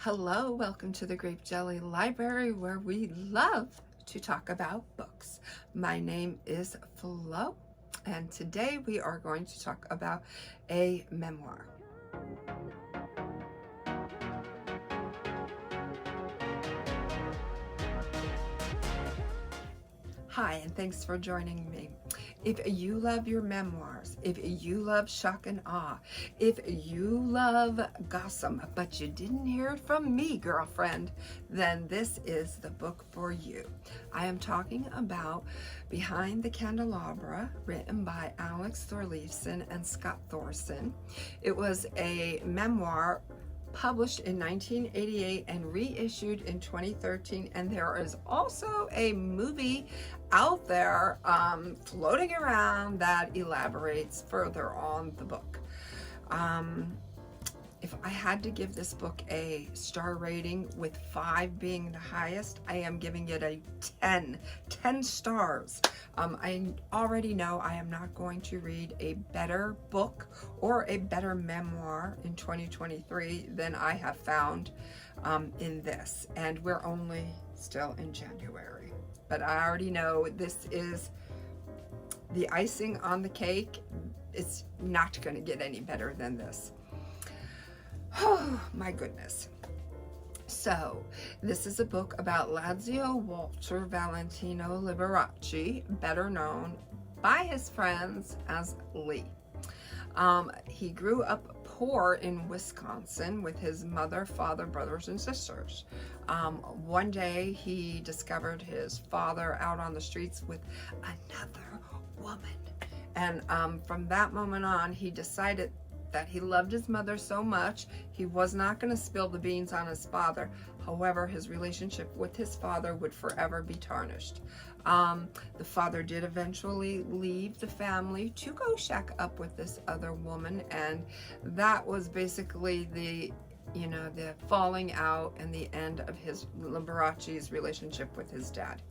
Hello, welcome to the Grape Jelly Library where we love to talk about books. My name is Flo, and today we are going to talk about a memoir. Hi, and thanks for joining me. If you love your memoirs, if you love shock and awe, if you love gossip, but you didn't hear it from me, girlfriend, then this is the book for you. I am talking about Behind the Candelabra, written by Alex Thorliefson and Scott Thorson. It was a memoir published in 1988 and reissued in 2013, and there is also a movie out there floating around that elaborates further on the book. If I had to give this book a star rating, with 5 being the highest, I am giving it a 10 stars. I already know I am not going to read a better book or a better memoir in 2023 than I have found in this. And we're only still in January. But I already know this is the icing on the cake. It's not going to get any better than this. Oh my goodness. So this is a book about Lazio Walter Valentino Liberace, better known by his friends as Lee. He grew up poor in Wisconsin with his mother, father, brothers, and sisters. One day he discovered his father out on the streets with another woman. And from that moment on, he decided that he loved his mother so much he was not going to spill the beans on his father. However, his relationship with his father would forever be tarnished. The father did eventually leave the family to go shack up with this other woman, and that was basically the falling out and the end of his Liberace's relationship with his dad.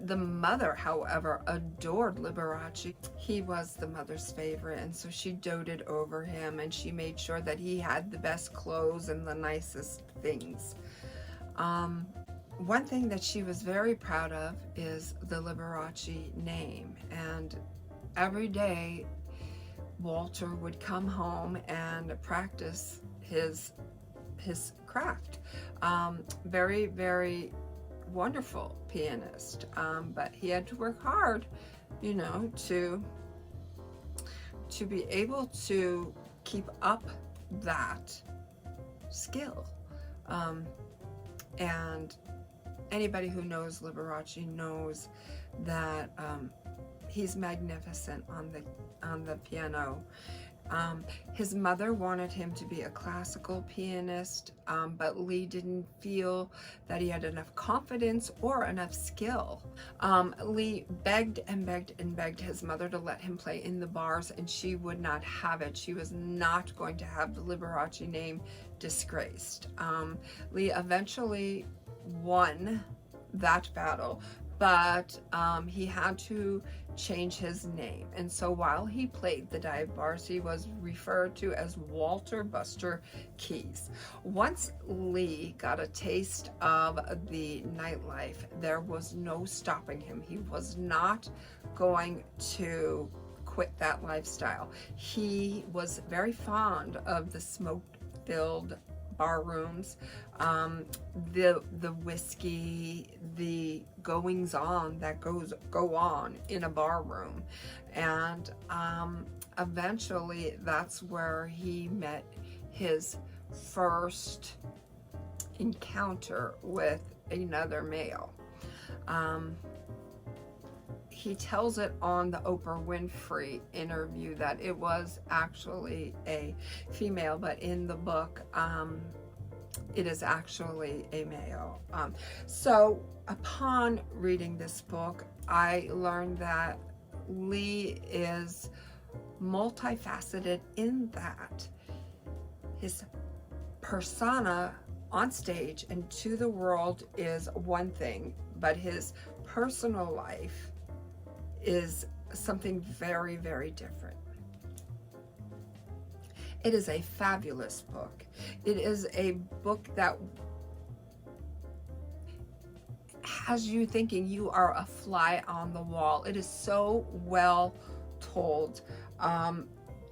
The mother, however, adored Liberace. He was the mother's favorite, and so she doted over him, and she made sure that he had the best clothes and the nicest things. One thing that she was very proud of is the Liberace name, and every day Walter would come home and practice his craft. Very, very wonderful pianist, but he had to work hard, to be able to keep up that skill. And anybody who knows Liberace knows that he's magnificent on the piano. His mother wanted him to be a classical pianist, but Lee didn't feel that he had enough confidence or enough skill. Lee begged and begged and begged his mother to let him play in the bars, and she would not have it. She was not going to have the Liberace name disgraced. Lee eventually won that battle, but he had to change his name. And so while he played the dive bars, he was referred to as Walter Buster Keys. Once Lee got a taste of the nightlife, there was no stopping him. He was not going to quit that lifestyle. He was very fond of the smoke-filled bar rooms, the whiskey, the goings on that go on in a bar room, and eventually that's where he met his first encounter with another male. He tells it on the Oprah Winfrey interview that it was actually a female, but in the book, it is actually a male. So upon reading this book, I learned that Lee is multifaceted in that his persona on stage and to the world is one thing, but his personal life is something very, very different. It is a fabulous book. It is a book that has you thinking you are a fly on the wall. It is so well told.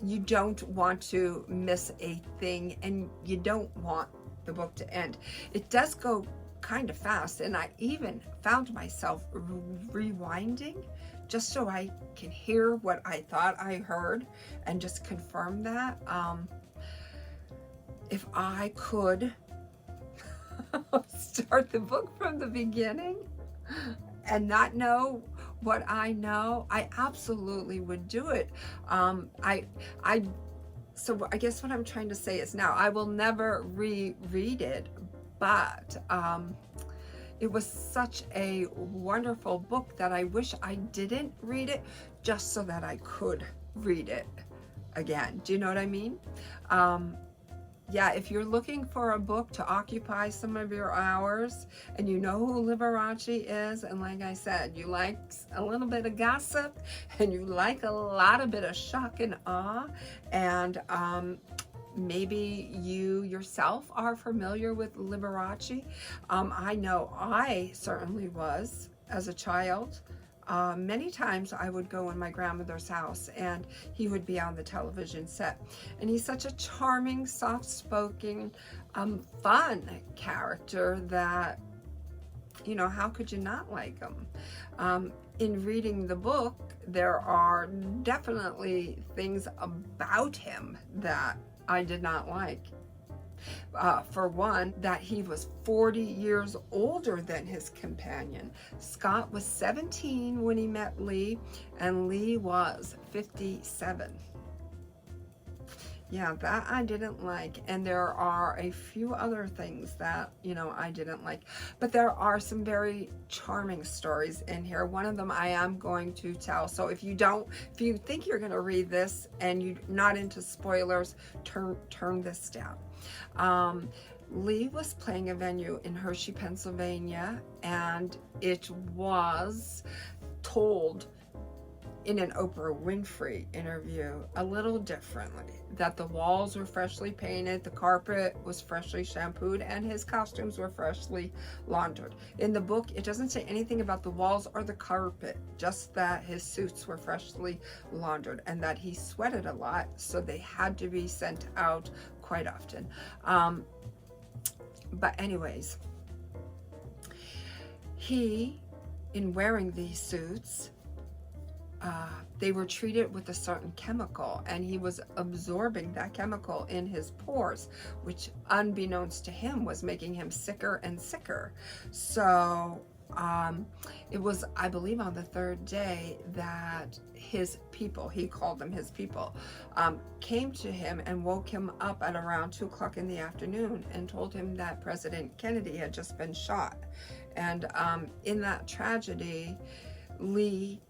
You don't want to miss a thing, and you don't want the book to end. It does go kind of fast, and I even found myself rewinding just so I can hear what I thought I heard and just confirm that. If I could start the book from the beginning and not know what I know, I absolutely would do it. So I guess what I'm trying to say is, now I will never reread it, but it was such a wonderful book that I wish I didn't read it just so that I could read it again. Do you know what I mean? Yeah, if you're looking for a book to occupy some of your hours, and you know who Liberace is, and like I said, you like a little bit of gossip, and you like a lot of bit of shock and awe, and maybe you yourself are familiar with Liberace. I know I certainly was as a child. Many times I would go in my grandmother's house and he would be on the television set. And he's such a charming, soft-spoken, fun character that, you know, how could you not like him? In reading the book, there are definitely things about him that I did not like. For one, that he was 40 years older than his companion. Scott was 17 when he met Lee, and Lee was 57. Yeah, that I didn't like. And there are a few other things that, you know, I didn't like. But there are some very charming stories in here. One of them I am going to tell. So if you think you're going to read this and you're not into spoilers, turn this down. Lee was playing a venue in Hershey, Pennsylvania, and it was told in an Oprah Winfrey interview a little differently, that the walls were freshly painted, the carpet was freshly shampooed, and his costumes were freshly laundered. In the book, it doesn't say anything about the walls or the carpet, just that his suits were freshly laundered and that he sweated a lot, so they had to be sent out quite often. But anyways, in wearing these suits, they were treated with a certain chemical, and he was absorbing that chemical in his pores, which unbeknownst to him was making him sicker and sicker. So it was, I believe, on the third day that his people, he called them his people, came to him and woke him up at around 2 o'clock in the afternoon and told him that President Kennedy had just been shot. And in that tragedy, Lee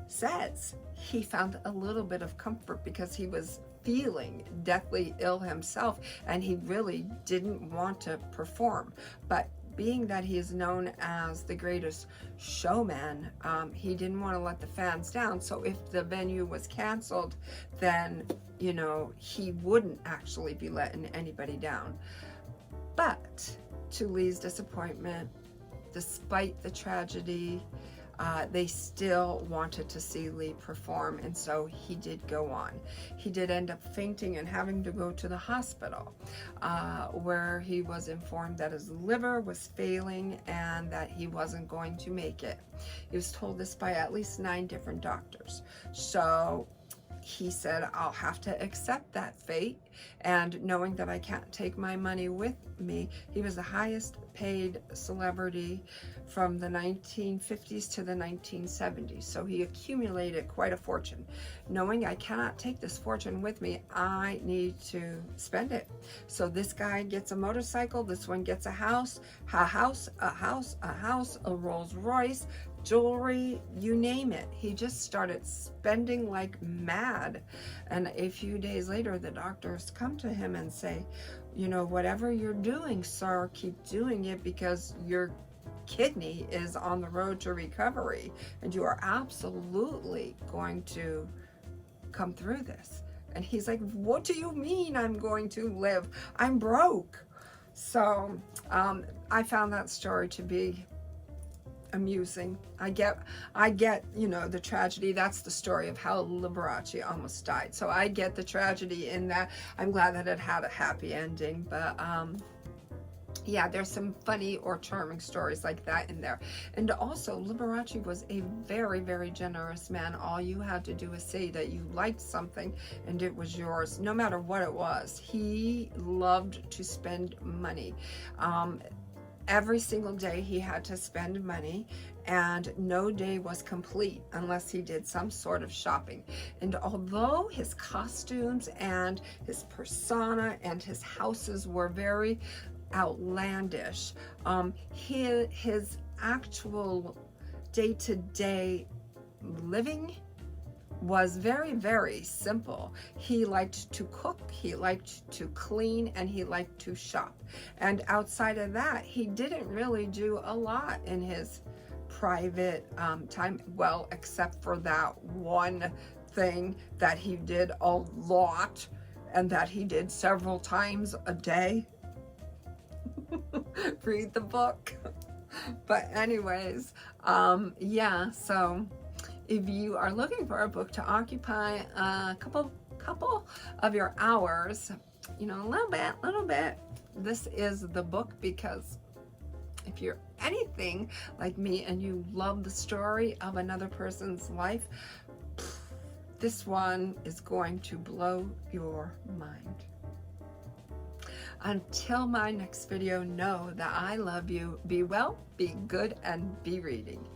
says he found a little bit of comfort because he was feeling deathly ill himself, and he really didn't want to perform. But being that he is known as the greatest showman, he didn't want to let the fans down. So if the venue was canceled, then, you know, he wouldn't actually be letting anybody down. But to Lee's disappointment, despite the tragedy, they still wanted to see Lee perform, and so he did go on. He did end up fainting and having to go to the hospital, where he was informed that his liver was failing and that he wasn't going to make it. He was told this by at least 9 different doctors. So he said, I'll have to accept that fate, and knowing that I can't take my money with me. He was the highest paid celebrity from the 1950s to the 1970s, so he accumulated quite a fortune. Knowing I cannot take this fortune with me, I need to spend it. So this guy gets a motorcycle, this one gets a house, a Rolls Royce, jewelry, you name it. He just started spending like mad. And a few days later, the doctors come to him and say, you know, whatever you're doing, sir, keep doing it, because your kidney is on the road to recovery and you are absolutely going to come through this. And he's like, what do you mean I'm going to live? I'm broke. So I found that story to be amusing. I get, you know, the tragedy. That's the story of how Liberace almost died. So I get the tragedy in that. I'm glad that it had a happy ending, but yeah, there's some funny or charming stories like that in there. And also, Liberace was a very, very generous man. All you had to do is say that you liked something and it was yours, no matter what it was. He loved to spend money. Every single day he had to spend money, and no day was complete unless he did some sort of shopping. And although his costumes and his persona and his houses were very outlandish, his actual day-to-day living was very, very simple. He liked to cook, he liked to clean, and he liked to shop. And outside of that, he didn't really do a lot in his private time, well, except for that one thing that he did a lot and that he did several times a day. Read the book. But anyways, yeah, so if you are looking for a book to occupy a couple of your hours, you know, a little bit, this is the book. Because if you're anything like me and you love the story of another person's life, this one is going to blow your mind. Until my next video, know that I love you. Be well, be good, and be reading.